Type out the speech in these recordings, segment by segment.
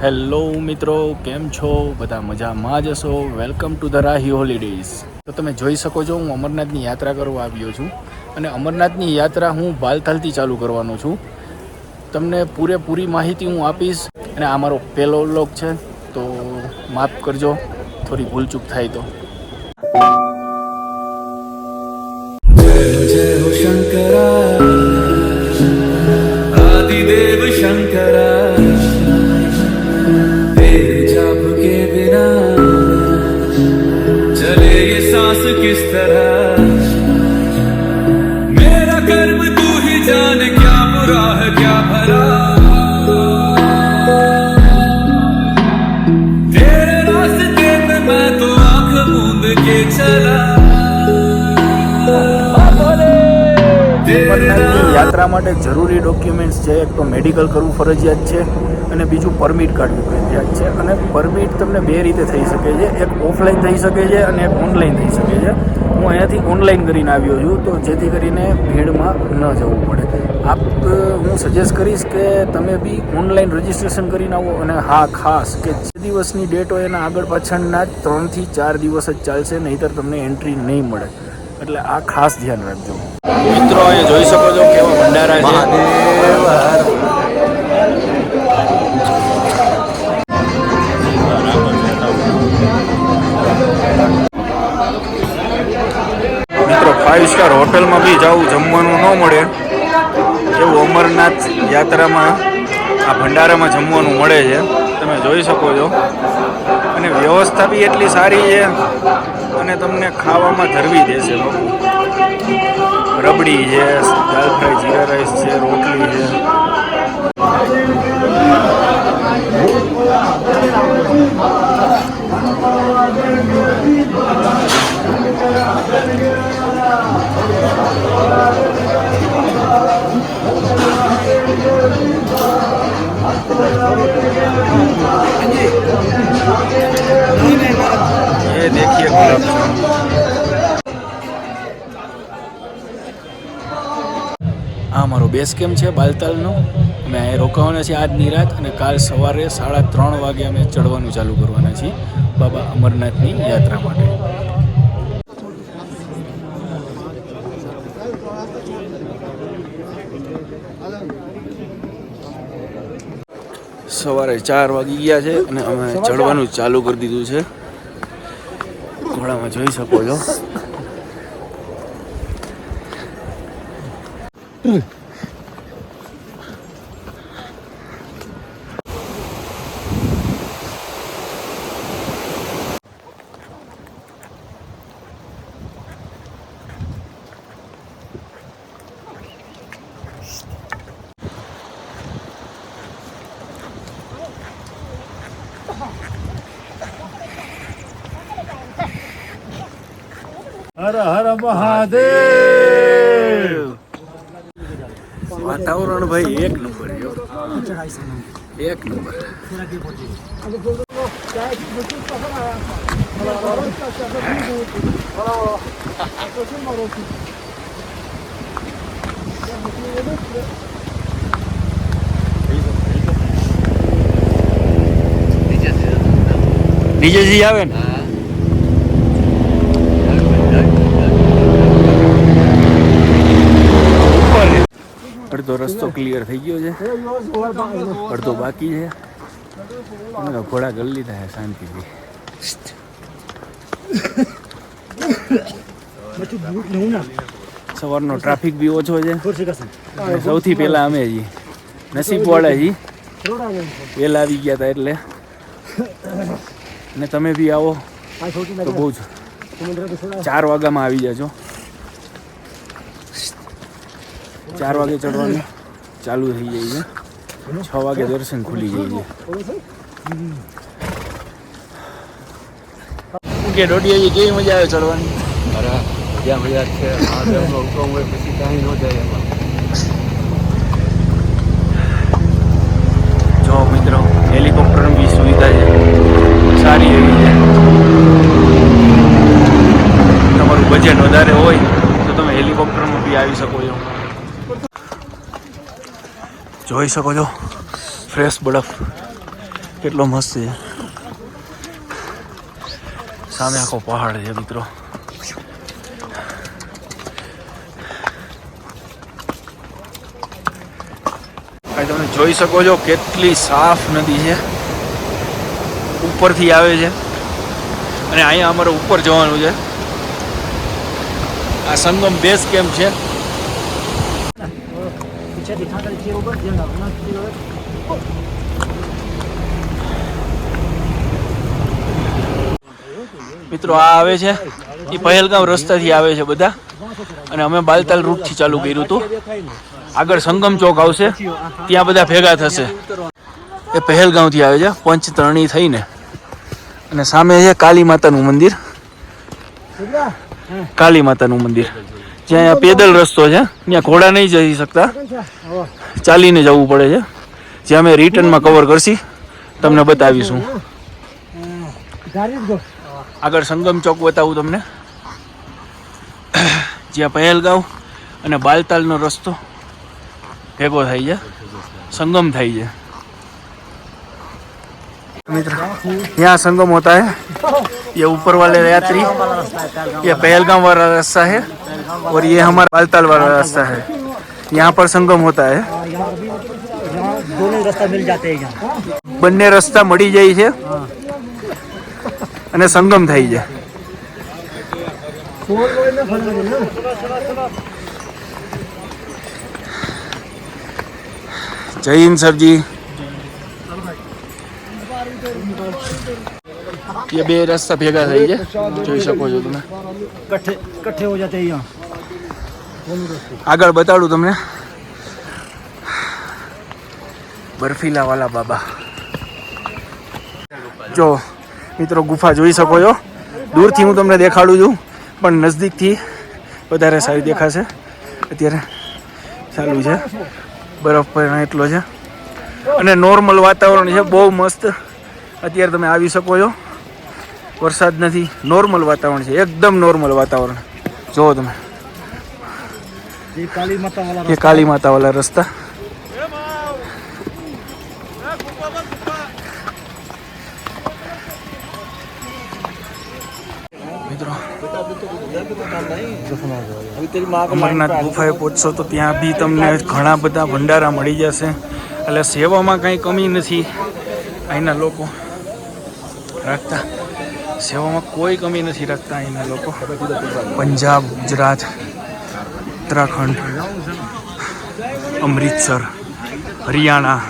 Hello મિત્રો, કેમ છો બધા? મજામાં જ હશો. Welcome to the Rahi holidays. તો તમે જોઈ શકો છો, હું અમરનાથની યાત્રા કરવા આવ્યો છું અને અમરનાથની યાત્રા હું બાલતાલથી ચાલુ કરવાનો છું. તમને પૂરેપૂરી માહિતી હું આપીશ અને આ મારો પહેલો વ્લોગ છે, તો માફ કરજો થોડી ભૂલચૂક થાય તો. जय हो शंकरा आदिदेव शंकरा तेरे जाप के बिना चले ये सांस किस तरह मेरा कर्म तू ही जाने क्या बुरा है क्या भला तेरे रास्ते पे मैं तो आंख मूंद के चला. અમરનાથની યાત્રા માટે જરૂરી ડોક્યુમેન્ટ્સ છે. એક તો મેડિકલ કરવું ફરજિયાત છે અને બીજું પરમિટ કાઢવું ફરજિયાત છે. અને પરમિટ તમને બે રીતે થઈ શકે છે, એક ઓફલાઈન થઈ શકે છે અને એક ઓનલાઈન થઈ શકે છે. હું અહીંયાથી ઓનલાઈન કરીને આવ્યો છું, તો જેથી કરીને ભીડમાં ન જવું પડે. હું સજેસ્ટ કરીશ કે તમે બી ઓનલાઈન રજિસ્ટ્રેશન કરીને આવો. અને હા, ખાસ કે જે દિવસની ડેટ હોય એના આગળ પાછળના 3 થી 4 દિવસ જ ચાલશે, નહીંતર તમને એન્ટ્રી નહીં મળે. એટલે આ ખાસ ધ્યાન રાખજો મિત્રો. અહીંયા જોઈ શકો છો કેવા ભંડારા છે. મિત્રો 5 સ્ટાર હોટલમાં બી જવું, જમવાનું ન મળે એવું અમરનાથ યાત્રામાં આ ભંડારામાં જમવાનું મળે છે, તમે જોઈ શકો છો. અને વ્યવસ્થા બી એટલી સારી છે અને તમને ખાવામાં ધરવી દેશે લોકો. રબડી છે, દાલ ફ્રાય, જીરા રાઈસ છે, રોટલી છે. ये देखिए गुलाब जामुन. આ મારો બેઝ કેમ્પ છે બાલતાલનો. અમે અહીં રોકાવાના છીએ આજની રાત અને કાલ સવારે 3:30 વાગે અમે ચડવાનું ચાલુ કરવાના છીએ બાબા અમરનાથની યાત્રા માટે. સવારે 4 વાગી ગયા છે અને અમે ચડવાનું ચાલુ કરી દીધું છે. ઘોડામાં જોઈ શકો છો. હર હર મહાદેવ. વાતાવરણ ભાઈ એક નંબર, એક નંબર. ડીજેજી આવે ને અડધો રસ્તો ક્લિયર થઈ ગયો છે, અડધો બાકી છે. અમે ઘોડા કરી લીધા છે શાંતિથી. સવારનો ટ્રાફિક બી ઓછો છે. સૌથી પહેલા અમે નસીબવાળા પહેલા આવી ગયા હતા એટલે. અને તમે બી આવો તો બહુ જ 4 વાગ્યામાં આવી જાજો. 4 વાગે ચડવાનું ચાલુ થઈ જાય છે, 6 વાગે દર્શન ખુલી જાય છે. કે ડોડિયાજી કેવી મજા આવે ચડવાની? અરે મજા મજા છે. મહાદેવનો હુકમ હોય પછી કાંઈ ન જાય એમાં. જો મિત્રો, હેલિકોપ્ટરની બી સુવિધા છે, સારી એવી છે. તમારું બજેટ વધારે હોય તો તમે હેલિકોપ્ટરમાં બી આવી શકો છો. જોઈ શકો છો ફ્રેશ બરફ કેટલો મસ્ત છે. સામે આખો પહાડ છે મિત્રો. તમે જોઈ શકો છો કેટલી સાફ નદી છે, ઉપરથી આવે છે અને અહીંયા અમારે ઉપર જવાનું છે. આ સંગમ બેઝ કેમ્પ છે. મિત્રો આ આવે છે એ પહેલગામ રસ્તાથી આવે છે બધા, અને અમે બાલતાલ રૂટથી ચાલુ કર્યું હતું. આગળ સંગમ ચોક આવશે, ત્યાં બધા ભેગા થશે. એ પહેલગામથી આવે છે પંચતરણી થઈને, અને સામે છે કાલી માતાનું મંદિર. કાલી માતાનું મંદિર જ્યાં પેદલ રસ્તો છે, ત્યાં ઘોડા નહીં જઈ શકતા, ચાલીને જવું પડે છે. જે અમે રિટર્નમાં કવર કરશી, તમને બતાવીશું. આગળ સંગમ ચોક બતાવું તમને, જ્યાં પહેલગાંવ અને બાલતાલનો રસ્તો ભેગો થાય છે, संगम થાય છે. मित्र यहाँ संगम होता है. ये ऊपर वाले यात्री, ये पहलगाम वाला रास्ता है और ये हमारा बालताल वाला रास्ता है. यहाँ पर संगम होता है. दोनों रास्ता मिल जाते हैं यहाँ. બંને રસ્તા મળી જાય છે અને સંગમ થાય છે. જય હિન્દ સરજી. ये બે રસ્તા ભેગા થઈ છે, જોઈ શકો છો તમે. इकट्ठे हो जाते हैं यहाँ. આગળ બતાડું તમને બર્ફીલા વાલા બાબા. જો મિત્રો ગુફા જોઈ શકો છો. દૂરથી હું તમને દેખાડું છું, પણ નજદીકથી વધારે સારી દેખાશે. અત્યારે ચાલુ છે, બરફ પણ એટલો છે અને નોર્મલ વાતાવરણ છે, બહુ મસ્ત. અત્યારે તમે આવી શકો છો, વરસાદ નથી, નોર્મલ વાતાવરણ છે, એકદમ નોર્મલ વાતાવરણ. જુઓ તમે, ये काली माता वाला ये काली माता वाला रास्ता. મિત્રો અમરનાથ ગુફાએ પહોંચશો તો ત્યાં બી તમને ઘણા બધા ભંડારા મળી જશે. એટલે સેવામાં કાંઈ કમી નથી. અહીંના લોકો રાખતા સેવામાં કોઈ કમી નથી રાખતા. અહીંના લોકો પંજાબ, ગુજરાત, ઉત્તરાખંડ, અમૃતસર, હરિયાણા,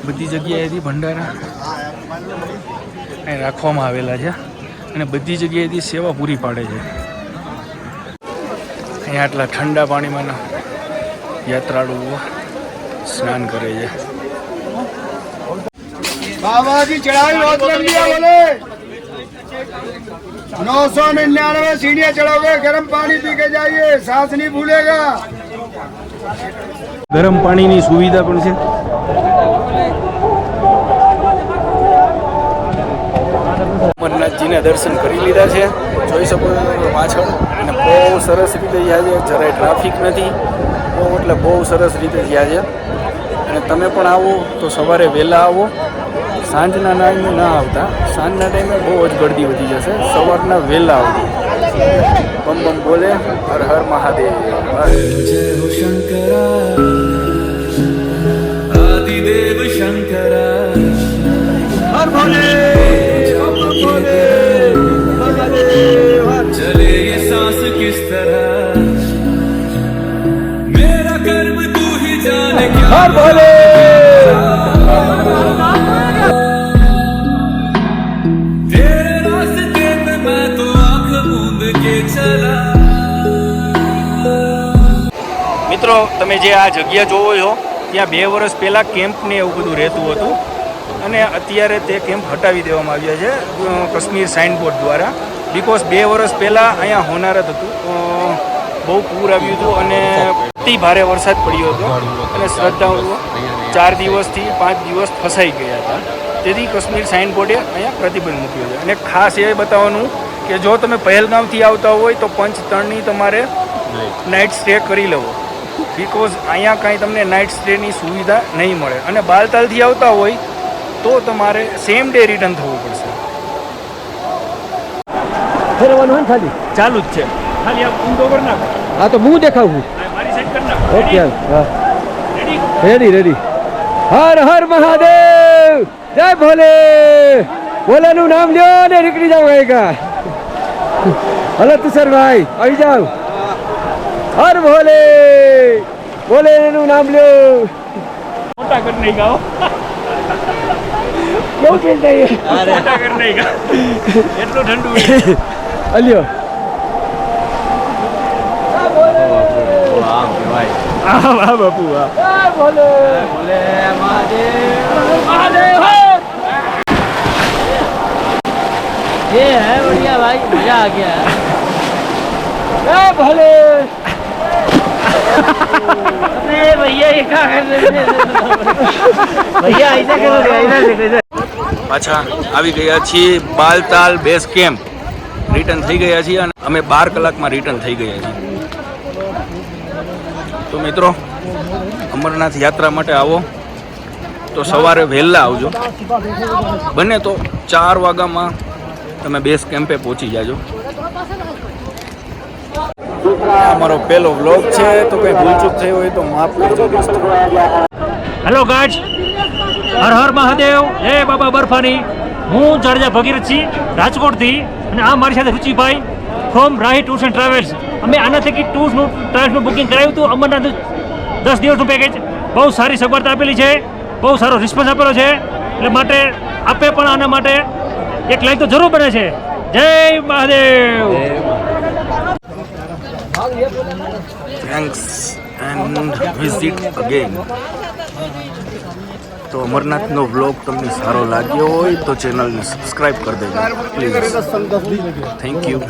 બધી જગ્યાએથી ભંડારા અહીં રાખવામાં આવેલા છે અને બધી જગ્યાએથી સેવા પૂરી પાડે છે. અહીંયા આટલા ઠંડા પાણીમાં યાત્રાળુઓ સ્નાન કરે છે. बाबा की चढ़ाई बहुत लंबी है, बोले 999 सीढ़ियाँ चढ़ोगे, गर्म पानी पी के जाइए, सांस नहीं भूलेगा. ગરમ પાણીની સુવિધા પણ છે. અમરનાથજીના દર્શન કરી લીધા છે, જોઈ શકો છો પાછળ. અને બહુ સરસ રીતે જ્યાં છે, જરાય ટ્રાફિક નથી, બહુ એટલે બહુ સરસ રીતે જ્યાં છે. અને તમે પણ આવો તો સવારે વહેલા આવો, સાંજના ટાઈમે ના આવતા. સાંજના ટાઈમે બહુ જ ગળદી વધી જશે, સવારના વહેલા આવજો. બમ બમ બોલે, હર હર મહાદેવ. जय हो शंकरा आदिदेव शंकरा हर भोले चले ये सांस किस तरह मेरा कर्म तू ही जाने क्या हर भोले तेरे रास्ते पे मैं तो आंख मूंद के चला. મિત્રો તમે જે આ જગ્યા જોવો છો, ત્યાં 2 વર્ષ પહેલાં કેમ્પને એવું બધું રહેતું હતું અને અત્યારે તે કેમ્પ હટાવી દેવામાં આવ્યા છે કાશ્મીર સાઇન બોર્ડ દ્વારા. બિકોઝ 2 વર્ષ પહેલાં અહીંયા હોનારત હતું, બહુ પૂર આવ્યું હતું અને અતિ ભારે વરસાદ પડ્યો હતો અને શ્રદ્ધાળુઓ 4 દિવસથી 5 દિવસ ફસાઈ ગયા હતા. તેથી કાશ્મીર સાઇન બોર્ડે અહીંયા પ્રતિબંધ મૂક્યો છે. અને ખાસ એ બતાવવાનું કે જો તમે પહેલગામથી આવતા હોય તો પંચતરણની તમારે નાઇટ સ્ટે કરી લેવો, બિકોઝ અહીંયા કાંઈ તમને નાઇટ સ્ટેની સુવિધા નહીં મળે અને બાલતાલથી આવતા હોય તો તમારે સેમ ડે રિટર્ન થવું પડશે. ફેરવાનું હોય ને ખાલી ચાલુ જ છે, ખાલી આ ઊંધો કરી નાખો. હા તો હું દેખાવું મારી સાઈડ કરી નાખો. ઓકે હા ready? Ready ready Har Har Mahadev જય ભોલે ભોલેનું નામ લ્યો ને નીકળી જાવ ગાયકા. હલો તુષારભાઈ આવી જાવ. હર ભોલે ભોલેનું નામ લ્યો. મોટા કરી નહીં ગાઓ, કેવું ફીલ થાય મોટા કરી નહીં ગા, એટલું ઠંડુ. અલ્યો આમ કહેવાય. હા બાપુ હા. જય ભોલે બોલે મહાદેવ. મહાદેવ ये है बढ़िया भाई, मजा आ गया. જય ભોલે अरे भैया ये क्या कर रहे थे भैया ऐसा करो ऐसा પાછા આવી ગયા છીએ બાલતાલ બેઝ કેમ્પ. રિટર્ન થઈ ગયા છીએ અને અમે 12 કલાકમાં રિટર્ન થઈ ગયા છીએ. તો મિત્રો, અમરનાથ યાત્રા માટે આવો તો સવારે વહેલા આવજો. બને તો 4 વાગ્યામાં તમે બેઝ કેમ્પે પહોંચી જાજો. આ અમારો પહેલો વ્લોગ છે, તો કંઈ ભૂલચૂક થઈ હોય તો માફ કરજો દોસ્તો. હેલો ગાઈડ્સ, હર હર મહાદેવ, જય બાબા બર્ફાની. હું જાડેજા ભગીરથજી રાજકોટથી, અને આ મારી સાથે રુચિભાઈ from Rahi tours and travels. અમે આના થકી ટ્રાવેલ્સનું બુકિંગ કરાવ્યું હતું. અમરનાથ 10 દિવસનું પેકેજ. બહુ સારી સગવડતા આપેલી છે, બહુ સારો રિસ્પોન્સ આપેલો છે. એટલે માટે આપે પણ આના માટે એક લાઈક તો જરૂર બને છે. જય Mahadev. Thanks and visit again. તો અમરનાથનો વ્લોગ તમને સારો લાગ્યો હોય તો ચેનલને સબસ્ક્રાઈબ કરી દેજો પ્લીઝ. Thank you.